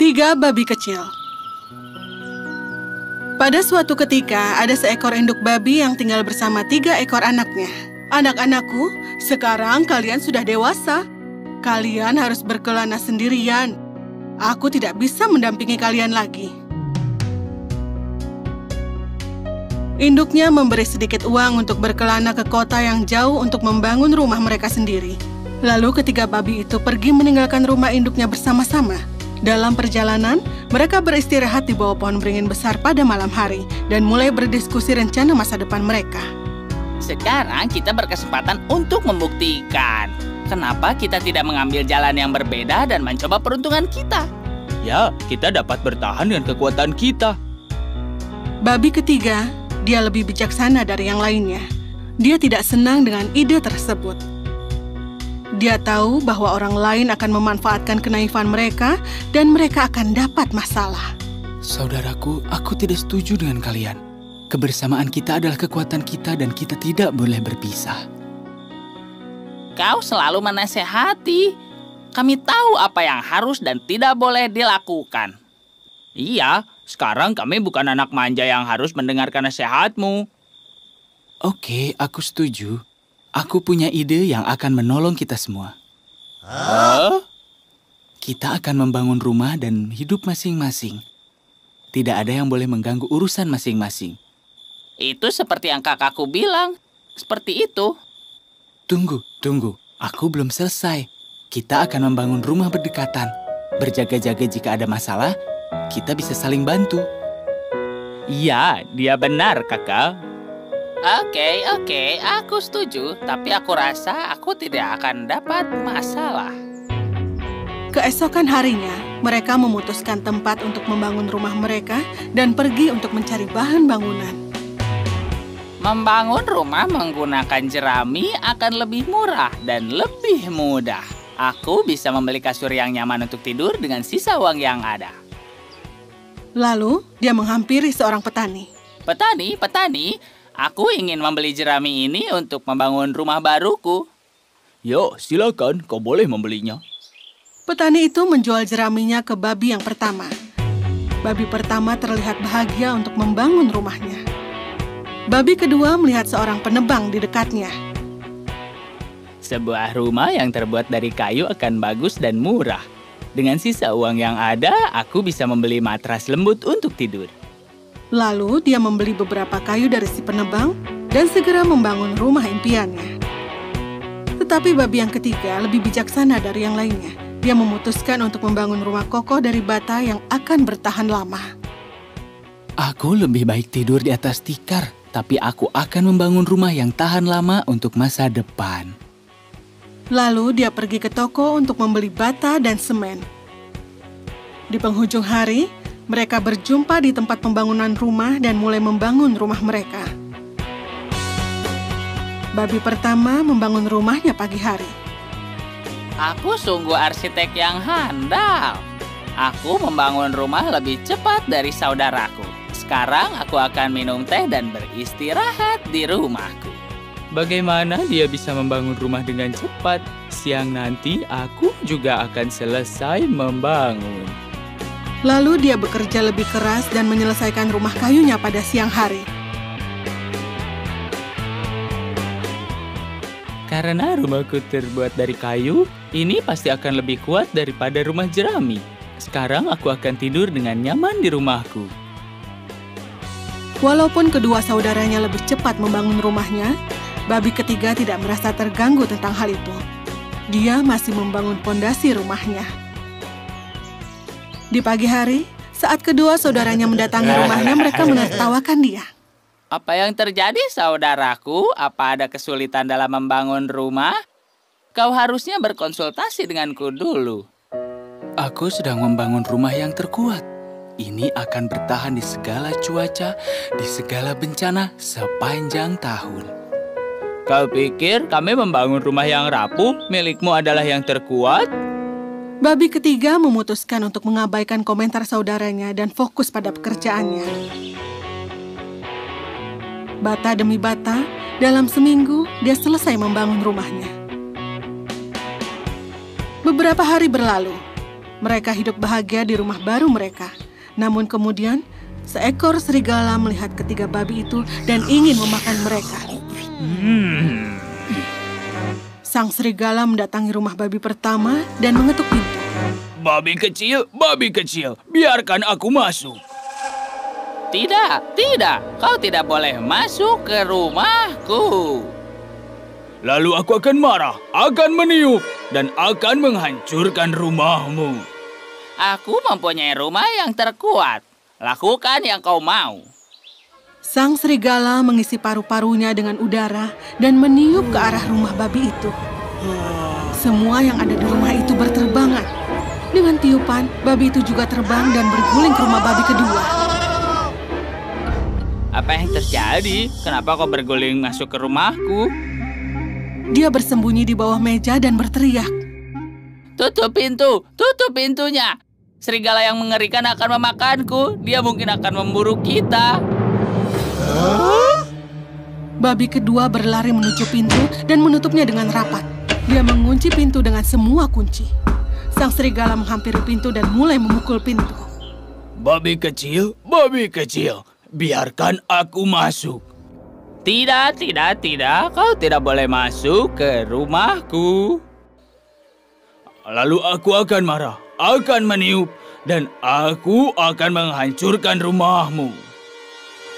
Tiga babi kecil. Pada suatu ketika, ada seekor induk babi yang tinggal bersama 3 ekor anaknya. Anak-anakku, sekarang kalian sudah dewasa. Kalian harus berkelana sendirian. Aku tidak bisa mendampingi kalian lagi. Induknya memberi sedikit uang untuk berkelana ke kota yang jauh untuk membangun rumah mereka sendiri. Lalu ketiga babi itu pergi meninggalkan rumah induknya bersama-sama. Dalam perjalanan, mereka beristirahat di bawah pohon beringin besar pada malam hari dan mulai berdiskusi rencana masa depan mereka. Sekarang kita berkesempatan untuk membuktikan. Kenapa kita tidak mengambil jalan yang berbeda dan mencoba peruntungan kita? Ya, kita dapat bertahan dengan kekuatan kita. Babi ketiga, dia lebih bijaksana dari yang lainnya. Dia tidak senang dengan ide tersebut. Dia tahu bahwa orang lain akan memanfaatkan kenaifan mereka dan mereka akan dapat masalah. Saudaraku, aku tidak setuju dengan kalian. Kebersamaan kita adalah kekuatan kita dan kita tidak boleh berpisah. Kau selalu menasehati. Kami tahu apa yang harus dan tidak boleh dilakukan. Iya, sekarang kami bukan anak manja yang harus mendengarkan nasihatmu. Oke, aku setuju. Aku punya ide yang akan menolong kita semua. Hah? Kita akan membangun rumah dan hidup masing-masing. Tidak ada yang boleh mengganggu urusan masing-masing. Itu seperti yang kakakku bilang. Seperti itu. Tunggu. Aku belum selesai. Kita akan membangun rumah berdekatan. Berjaga-jaga jika ada masalah, kita bisa saling bantu. Iya, dia benar, kakak. Oke, aku setuju. Tapi aku rasa aku tidak akan dapat masalah. Keesokan harinya, mereka memutuskan tempat untuk membangun rumah mereka dan pergi untuk mencari bahan bangunan. Membangun rumah menggunakan jerami akan lebih murah dan lebih mudah. Aku bisa membeli kasur yang nyaman untuk tidur dengan sisa uang yang ada. Lalu, dia menghampiri seorang petani. Petani, aku ingin membeli jerami ini untuk membangun rumah baruku. Yo, silakan, kau boleh membelinya. Petani itu menjual jeraminya ke babi yang pertama. Babi pertama terlihat bahagia untuk membangun rumahnya. Babi kedua melihat seorang penebang di dekatnya. Sebuah rumah yang terbuat dari kayu akan bagus dan murah. Dengan sisa uang yang ada, aku bisa membeli matras lembut untuk tidur. Lalu dia membeli beberapa kayu dari si penebang dan segera membangun rumah impiannya. Tetapi babi yang ketiga lebih bijaksana dari yang lainnya. Dia memutuskan untuk membangun rumah kokoh dari bata yang akan bertahan lama. Aku lebih baik tidur di atas tikar, tapi aku akan membangun rumah yang tahan lama untuk masa depan. Lalu dia pergi ke toko untuk membeli bata dan semen. Di penghujung hari, mereka berjumpa di tempat pembangunan rumah dan mulai membangun rumah mereka. Babi pertama membangun rumahnya pagi hari. Aku sungguh arsitek yang handal. Aku membangun rumah lebih cepat dari saudaraku. Sekarang aku akan minum teh dan beristirahat di rumahku. Bagaimana dia bisa membangun rumah dengan cepat? Siang nanti aku juga akan selesai membangun. Lalu dia bekerja lebih keras dan menyelesaikan rumah kayunya pada siang hari. Karena rumahku terbuat dari kayu, ini pasti akan lebih kuat daripada rumah jerami. Sekarang aku akan tidur dengan nyaman di rumahku. Walaupun kedua saudaranya lebih cepat membangun rumahnya, babi ketiga tidak merasa terganggu tentang hal itu. Dia masih membangun pondasi rumahnya. Di pagi hari, saat kedua saudaranya mendatangi rumahnya, mereka menertawakan dia. Apa yang terjadi, saudaraku? Apa ada kesulitan dalam membangun rumah? Kau harusnya berkonsultasi denganku dulu. Aku sedang membangun rumah yang terkuat. Ini akan bertahan di segala cuaca, di segala bencana sepanjang tahun. Kau pikir kami membangun rumah yang rapuh, milikmu adalah yang terkuat? Babi ketiga memutuskan untuk mengabaikan komentar saudaranya dan fokus pada pekerjaannya. Bata demi bata, dalam seminggu dia selesai membangun rumahnya. Beberapa hari berlalu. Mereka hidup bahagia di rumah baru mereka. Namun kemudian, seekor serigala melihat ketiga babi itu dan ingin memakan mereka. Sang serigala mendatangi rumah babi pertama dan mengetuk pintu. Babi kecil, biarkan aku masuk. Tidak, kau tidak boleh masuk ke rumahku. Lalu aku akan marah, akan meniup, dan akan menghancurkan rumahmu. Aku mempunyai rumah yang terkuat. Lakukan yang kau mau. Sang serigala mengisi paru-parunya dengan udara dan meniup ke arah rumah babi itu. Semua yang ada di rumah itu berterbangan. Dengan tiupan, babi itu juga terbang dan berguling ke rumah babi kedua. Apa yang terjadi? Kenapa kau berguling masuk ke rumahku? Dia bersembunyi di bawah meja dan berteriak. Tutup pintunya. Serigala yang mengerikan akan memakanku. Dia mungkin akan memburu kita. Babi kedua berlari menuju pintu dan menutupnya dengan rapat. Dia mengunci pintu dengan semua kunci. Sang serigala menghampiri pintu dan mulai memukul pintu. Babi kecil, biarkan aku masuk. Tidak. Kau tidak boleh masuk ke rumahku. Lalu aku akan marah, akan meniup, dan aku akan menghancurkan rumahmu.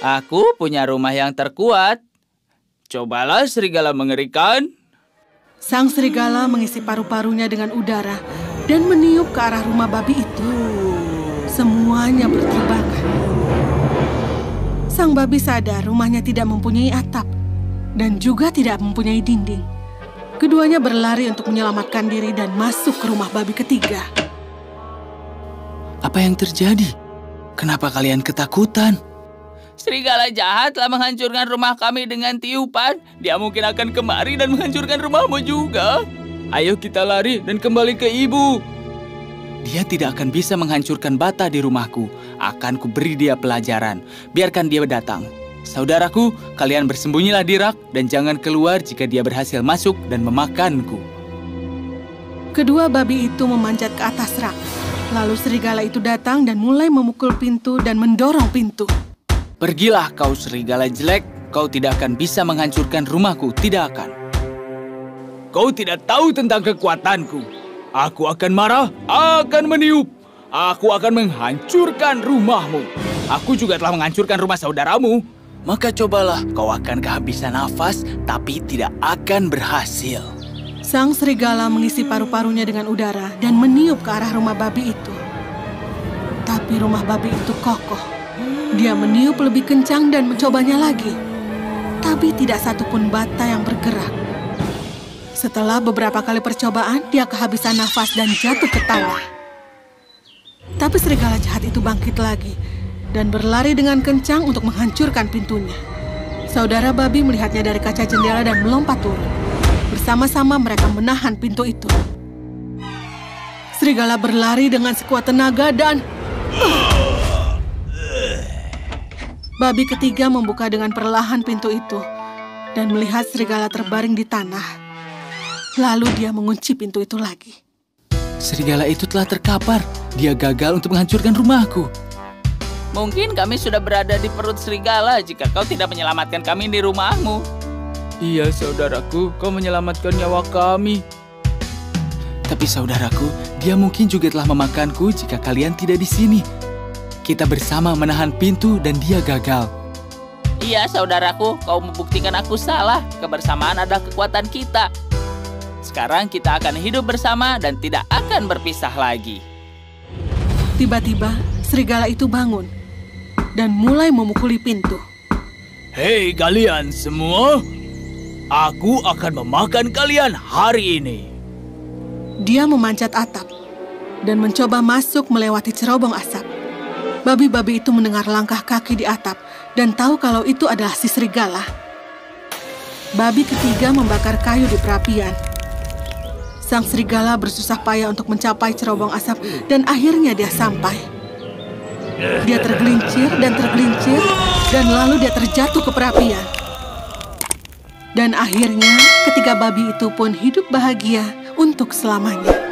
Aku punya rumah yang terkuat. Cobalah serigala mengerikan. Sang serigala mengisi paru-parunya dengan udara dan meniup ke arah rumah babi itu. Semuanya berterbangan. Sang babi sadar rumahnya tidak mempunyai atap dan juga tidak mempunyai dinding. Keduanya berlari untuk menyelamatkan diri dan masuk ke rumah babi ketiga. Apa yang terjadi? Kenapa kalian ketakutan? Serigala jahat telah menghancurkan rumah kami dengan tiupan. Dia mungkin akan kemari dan menghancurkan rumahmu juga. Ayo kita lari dan kembali ke ibu. Dia tidak akan bisa menghancurkan bata di rumahku. Akan kuberi dia pelajaran. Biarkan dia datang. Saudaraku, kalian bersembunyilah di rak dan jangan keluar jika dia berhasil masuk dan memakanku. Kedua babi itu memanjat ke atas rak. Lalu serigala itu datang dan mulai memukul pintu dan mendorong pintu. Pergilah kau serigala jelek, kau tidak akan bisa menghancurkan rumahku, tidak akan. Kau tidak tahu tentang kekuatanku. Aku akan marah, akan meniup. Aku akan menghancurkan rumahmu. Aku juga telah menghancurkan rumah saudaramu. Maka cobalah, kau akan kehabisan nafas, tapi tidak akan berhasil. Sang serigala mengisi paru-parunya dengan udara dan meniup ke arah rumah babi itu. Tapi rumah babi itu kokoh. Dia meniup lebih kencang dan mencobanya lagi. Tapi tidak satupun bata yang bergerak. Setelah beberapa kali percobaan, dia kehabisan nafas dan jatuh ke tanah. Tapi serigala jahat itu bangkit lagi dan berlari dengan kencang untuk menghancurkan pintunya. Saudara babi melihatnya dari kaca jendela dan melompat turun. Bersama-sama mereka menahan pintu itu. Serigala berlari dengan sekuat tenaga dan... Babi ketiga membuka dengan perlahan pintu itu dan melihat serigala terbaring di tanah. Lalu dia mengunci pintu itu lagi. Serigala itu telah terkapar. Dia gagal untuk menghancurkan rumahku. Mungkin kami sudah berada di perut serigala jika kau tidak menyelamatkan kami di rumahmu. Iya, saudaraku, kau menyelamatkan nyawa kami. Tapi saudaraku, dia mungkin juga telah memakanku jika kalian tidak di sini. Kita bersama menahan pintu dan dia gagal. Iya, saudaraku, kau membuktikan aku salah. Kebersamaan adalah kekuatan kita. Sekarang kita akan hidup bersama dan tidak akan berpisah lagi. Tiba-tiba, serigala itu bangun dan mulai memukuli pintu. Hei kalian semua, aku akan memakan kalian hari ini. Dia memanjat atap dan mencoba masuk melewati cerobong asap. Babi-babi itu mendengar langkah kaki di atap dan tahu kalau itu adalah si serigala. Babi ketiga membakar kayu di perapian. Sang serigala bersusah payah untuk mencapai cerobong asap dan akhirnya dia sampai. Dia tergelincir dan lalu dia terjatuh ke perapian. Dan akhirnya ketiga babi itu pun hidup bahagia untuk selamanya.